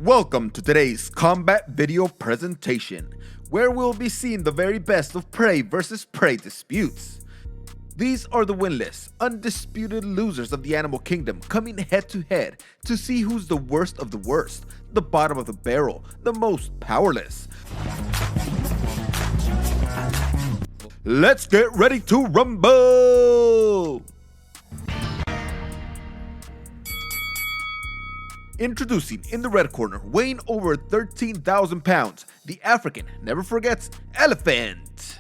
Welcome to today's combat video presentation, where we'll be seeing the very best of prey versus prey disputes. These are the winless, undisputed losers of the animal kingdom coming head to head to see who's the worst of the worst, the bottom of the barrel, the most powerless. Let's get ready to rumble! Introducing in the red corner, weighing over 13,000 pounds, the African never forgets elephant.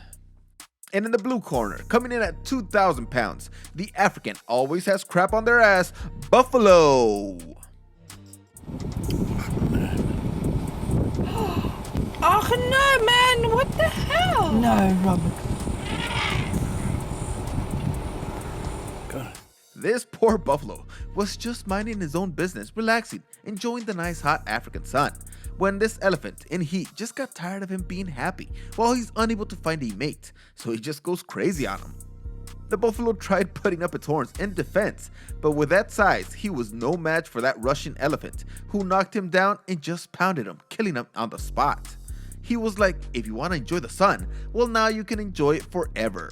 And in the blue corner, coming in at 2,000 pounds, the African always has crap on their ass, buffalo. Oh no, man, what the hell? No, Robert. This poor buffalo was just minding his own business, relaxing, enjoying the nice hot African sun, when this elephant in heat just got tired of him being happy while he's unable to find a mate, so he just goes crazy on him. The buffalo tried putting up its horns in defense, but with that size, he was no match for that Russian elephant, who knocked him down and just pounded him, killing him on the spot. He was like, if you want to enjoy the sun, well now you can enjoy it forever.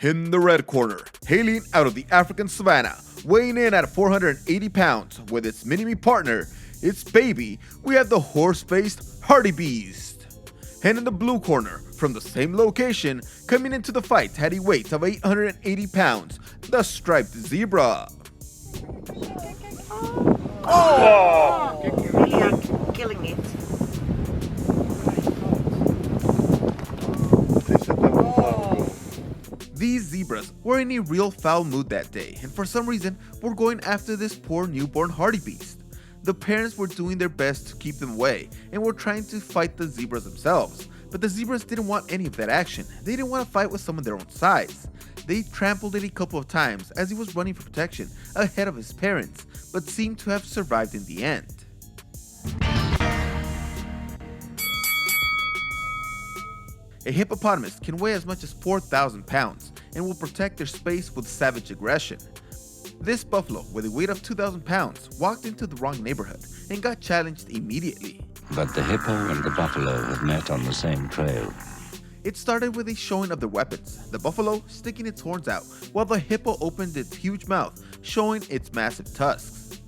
In the red corner, hailing out of the African savannah, weighing in at 480 pounds with its mini-me partner, its baby, we have the horse-faced hartebeest. And in the blue corner, from the same location, coming into the fight had a weight of 880 pounds, the striped zebra. Oh! Really are killing it. These zebras were in a real foul mood that day, and for some reason were going after this poor newborn hartebeest. The parents were doing their best to keep them away and were trying to fight the zebras themselves, but the zebras didn't want any of that action. They didn't want to fight with someone their own size. They trampled it a couple of times as he was running for protection ahead of his parents, but seemed to have survived in the end. A hippopotamus can weigh as much as 4,000 pounds and will protect their space with savage aggression. This buffalo, with a weight of 2,000 pounds, walked into the wrong neighborhood and got challenged immediately. But the hippo and the buffalo have met on the same trail. It started with a showing of their weapons, the buffalo sticking its horns out, while the hippo opened its huge mouth, showing its massive tusks.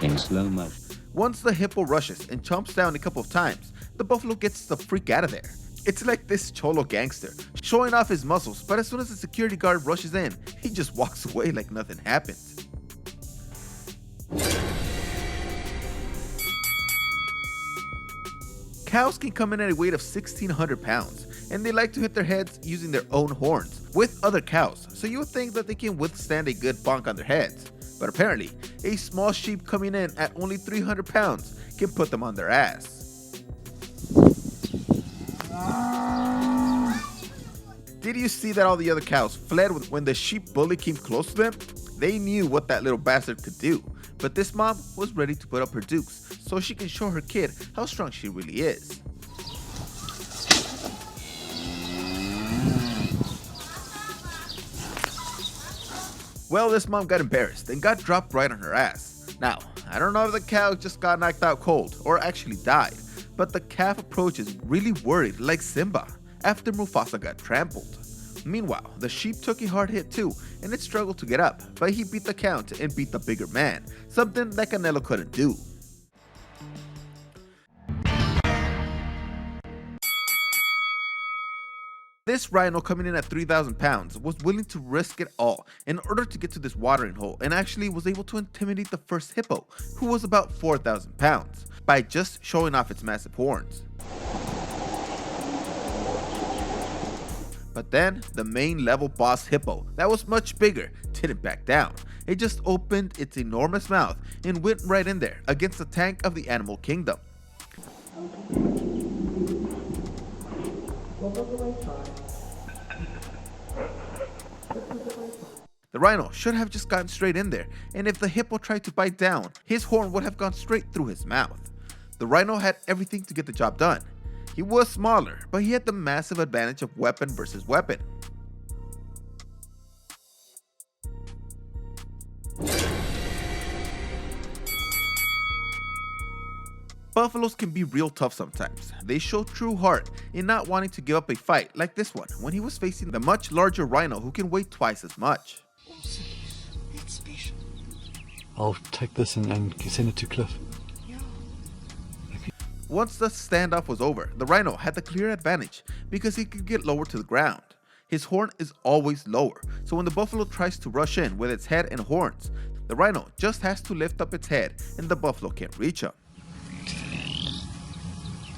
In slow motion. Once the hippo rushes and chomps down a couple of times, the buffalo gets the freak out of there. It's like this cholo gangster, showing off his muscles, but as soon as the security guard rushes in, he just walks away like nothing happened. Cows can come in at a weight of 1,600 pounds, and they like to hit their heads using their own horns with other cows, so you would think that they can withstand a good bonk on their heads. But apparently, a small sheep coming in at only 300 pounds can put them on their ass. Did you see that all the other cows fled when the sheep bully came close to them? They knew what that little bastard could do, but this mom was ready to put up her dukes so she can show her kid how strong she really is. Well, this mom got embarrassed and got dropped right on her ass. Now, I don't know if the cow just got knocked out cold or actually died, but the calf approaches really worried like Simba after Mufasa got trampled. Meanwhile, the sheep took a hard hit too, and it struggled to get up, but he beat the count and beat the bigger man, something that Canelo couldn't do. This rhino, coming in at 3,000 pounds, was willing to risk it all in order to get to this watering hole, and actually was able to intimidate the first hippo, who was about 4,000 pounds, by just showing off its massive horns. But then, the main level boss hippo, that was much bigger, didn't back down. It just opened its enormous mouth and went right in there against the tank of the animal kingdom. The rhino should have just gotten straight in there, and if the hippo tried to bite down, his horn would have gone straight through his mouth. The rhino had everything to get the job done. He was smaller, but he had the massive advantage of weapon versus weapon. Buffaloes can be real tough sometimes. They show true heart in not wanting to give up a fight like this one when he was facing the much larger rhino who can weigh twice as much. That's special. I'll take this and send it to Cliff. Once the standoff was over, the rhino had the clear advantage because he could get lower to the ground. His horn is always lower, so when the buffalo tries to rush in with its head and horns, the rhino just has to lift up its head and the buffalo can't reach him.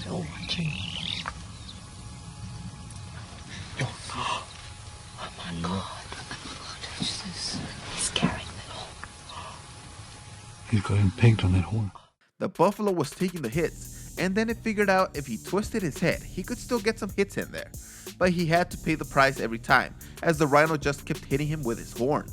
They're watching. Oh my God. Watch this. He's carrying it all. He's got him pegged on that horn. The buffalo was taking the hits, and then it figured out if he twisted his head, he could still get some hits in there. But he had to pay the price every time, as the rhino just kept hitting him with his horn.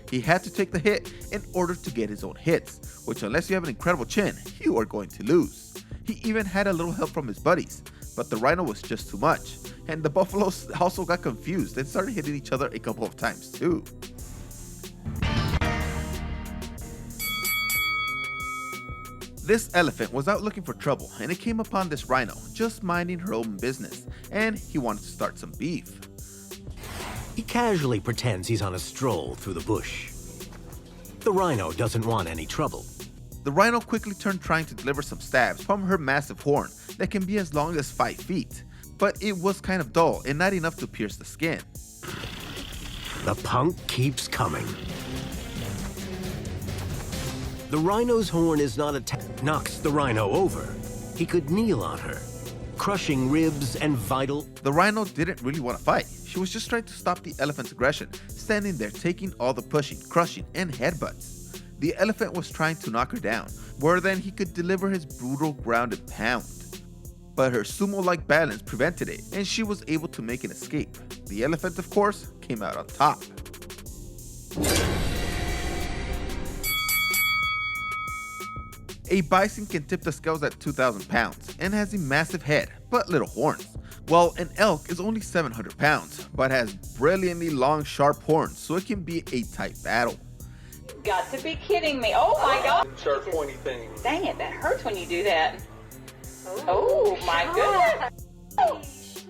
He had to take the hit in order to get his own hits, which unless you have an incredible chin, you are going to lose. He even had a little help from his buddies, but the rhino was just too much, and the buffaloes also got confused and started hitting each other a couple of times too. This elephant was out looking for trouble, and it came upon this rhino just minding her own business, and he wanted to start some beef. He casually pretends he's on a stroll through the bush. The rhino doesn't want any trouble. The rhino quickly turned trying to deliver some stabs from her massive horn that can be as long as 5 feet, but it was kind of dull and not enough to pierce the skin. The punk keeps coming. The rhino's horn is not knocks the rhino over. He could kneel on her, crushing ribs and vital. The rhino didn't really want to fight. She was just trying to stop the elephant's aggression, standing there taking all the pushing, crushing, and headbutts. The elephant was trying to knock her down, where then he could deliver his brutal grounded pound. But her sumo-like balance prevented it, and she was able to make an escape. The elephant, of course, came out on top. A bison can tip the scales at 2,000 pounds and has a massive head, but little horns. While an elk is only 700 pounds, but has brilliantly long sharp horns, so it can be a tight battle. Got to be kidding me. Oh my God. Sharp pointy things. Dang it, that hurts when you do that. Oh my goodness.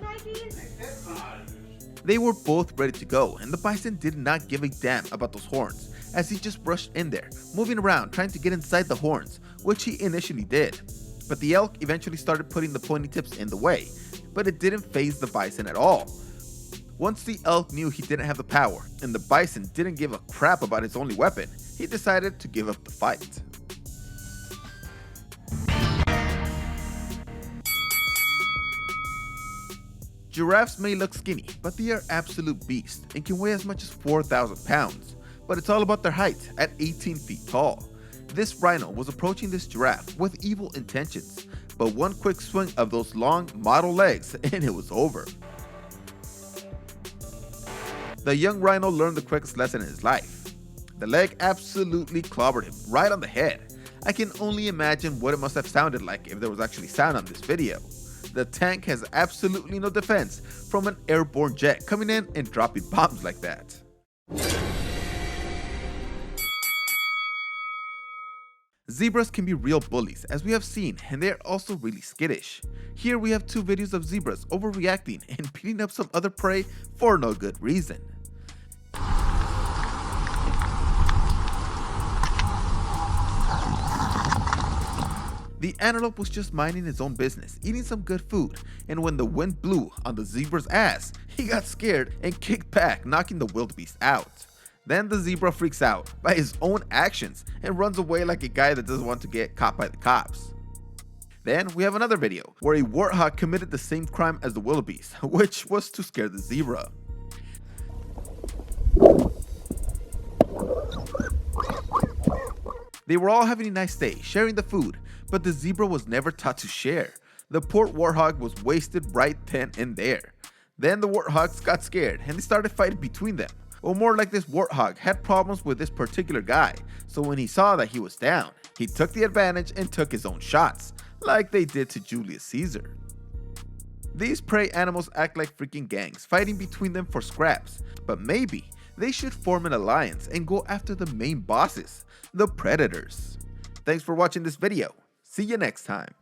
They were both ready to go, and the bison did not give a damn about those horns, as he just rushed in there, moving around trying to get inside the horns, which he initially did. But the elk eventually started putting the pointy tips in the way, but it didn't faze the bison at all. Once the elk knew he didn't have the power, and the bison didn't give a crap about his only weapon, he decided to give up the fight. Giraffes may look skinny, but they are absolute beasts and can weigh as much as 4,000 pounds. But it's all about their height at 18 feet tall. This rhino was approaching this giraffe with evil intentions, but one quick swing of those long model legs and it was over. The young rhino learned the quickest lesson in his life. The leg absolutely clobbered him right on the head. I can only imagine what it must have sounded like if there was actually sound on this video. The tank has absolutely no defense from an airborne jet coming in and dropping bombs like that. Zebras can be real bullies, as we have seen, and they are also really skittish. Here we have 2 videos of zebras overreacting and beating up some other prey for no good reason. The antelope was just minding his own business, eating some good food, and when the wind blew on the zebra's ass, he got scared and kicked back, knocking the wildebeest out. Then the zebra freaks out by his own actions and runs away like a guy that doesn't want to get caught by the cops. Then we have another video where a warthog committed the same crime as the wildebeest, which was to scare the zebra. They were all having a nice day, sharing the food, but the zebra was never taught to share. The poor warthog was wasted right then and there. Then the warthogs got scared and they started fighting between them. Or more like this warthog had problems with this particular guy, so when he saw that he was down, he took the advantage and took his own shots, like they did to Julius Caesar. These prey animals act like freaking gangs, fighting between them for scraps, but maybe they should form an alliance and go after the main bosses, the predators. Thanks for watching this video. See you next time.